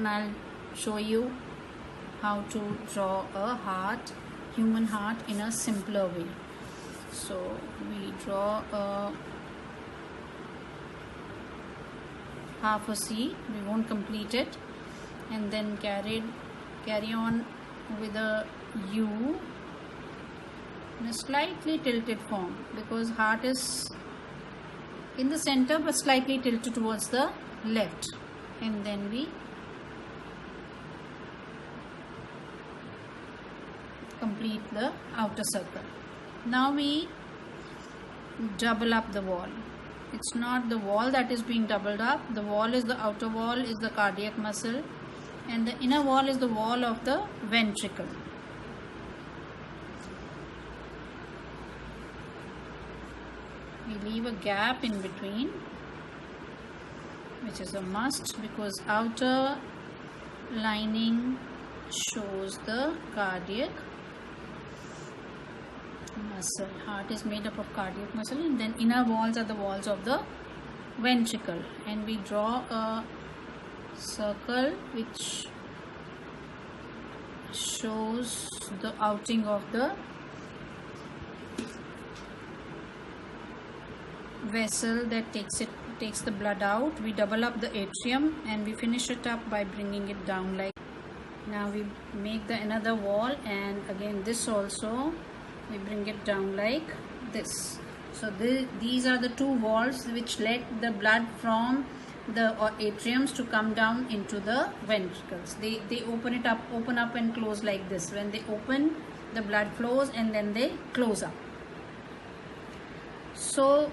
and I'll show you how to draw a heart, human heart, in a simpler way. So we draw a half a C, we won't complete it, and then carry on with a U in a slightly tilted form, because heart is in the center but slightly tilted towards the left, and then we complete the outer circle. Now we double up the wall. It's not the wall that is being doubled up. The wall is the outer wall, is the cardiac muscle, and the inner wall is the wall of the ventricle. We leave a gap in between, which is a must, because outer lining shows the cardiac muscle. Heart is made up of cardiac muscle, and then inner walls are the walls of the ventricle, and we draw a circle which shows the outing of the vessel that takes the blood out. We double up the atrium and we finish it up by bringing it down like. Now we make the another wall, and again this also we bring it down like this. So these are the two walls which let the blood from the atriums to come down into the ventricles. They open up and close like this. When they open, the blood flows, and then they close up. So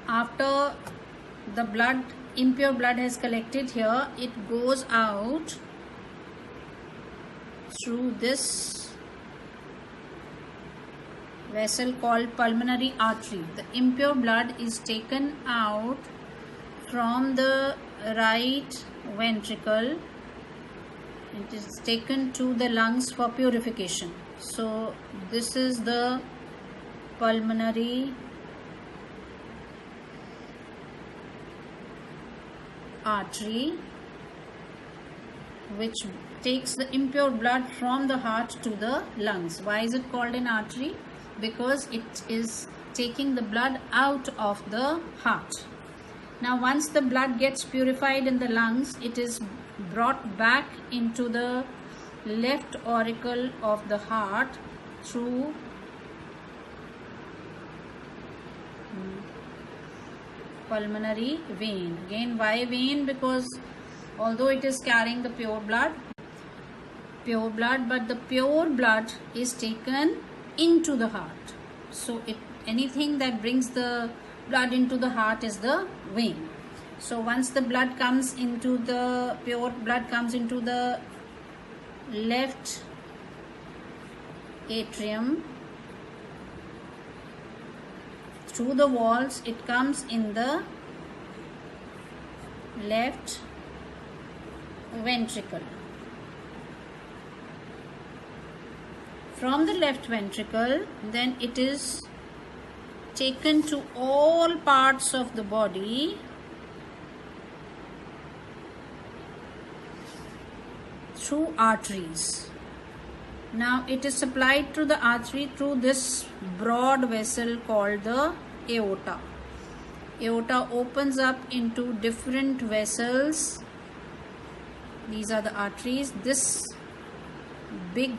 after the blood, impure blood has collected here, it goes out through this vessel called pulmonary artery. The impure blood is taken out from the right ventricle. It is taken to the lungs for purification. So this is the pulmonary artery, which takes the impure blood from the heart to the lungs. Why is it called an artery? Because it is taking the blood out of the heart. Now once the blood gets purified in the lungs, it is brought back into the left auricle of the heart through pulmonary vein. Again, why vein? Because although it is carrying the pure blood, but the pure blood is taken into the heart. So anything that brings the blood into the heart is the vein. So once the blood comes into the pure blood comes into the left atrium through the walls, it comes in the left ventricle. From the left ventricle, then it is taken to all parts of the body through arteries. Now it is supplied to the artery through this broad vessel called the aorta. Aorta opens up into different vessels. These are the arteries. This big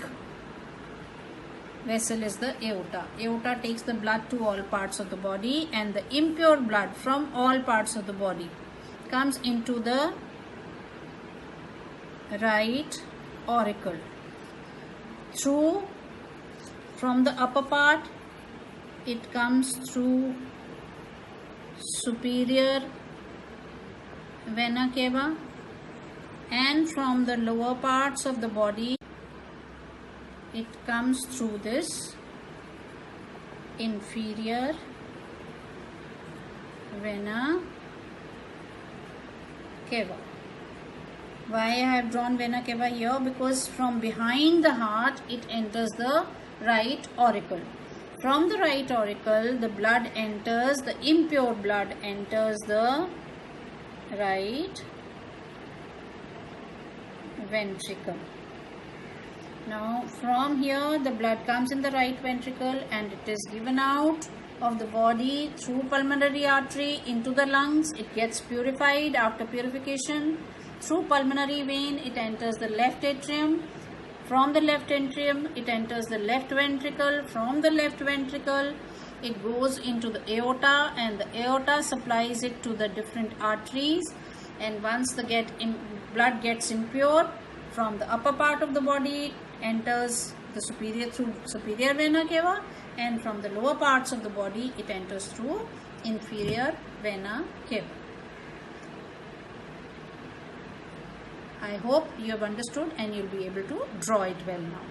vessel is the aorta. Aorta takes the blood to all parts of the body, and the impure blood from all parts of the body comes into the right auricle. From the upper part, it comes through superior vena cava, and from the lower parts of the body, it comes through this inferior vena cava. Why I have drawn vena cava here? Because from behind the heart it enters the right auricle. From the right auricle, the blood enters, the impure blood enters the right ventricle. Now from here the blood comes in the right ventricle and it is given out of the body through pulmonary artery into the lungs. It gets purified. After purification through pulmonary vein, it enters the left atrium. From the left atrium, it enters the left ventricle. From the left ventricle, it goes into the aorta, and the aorta supplies it to the different arteries. And once the blood gets impure from the upper part of the body, enters the superior vena cava, and from the lower parts of the body it enters through inferior vena cava. I hope you have understood and you'll be able to draw it well now.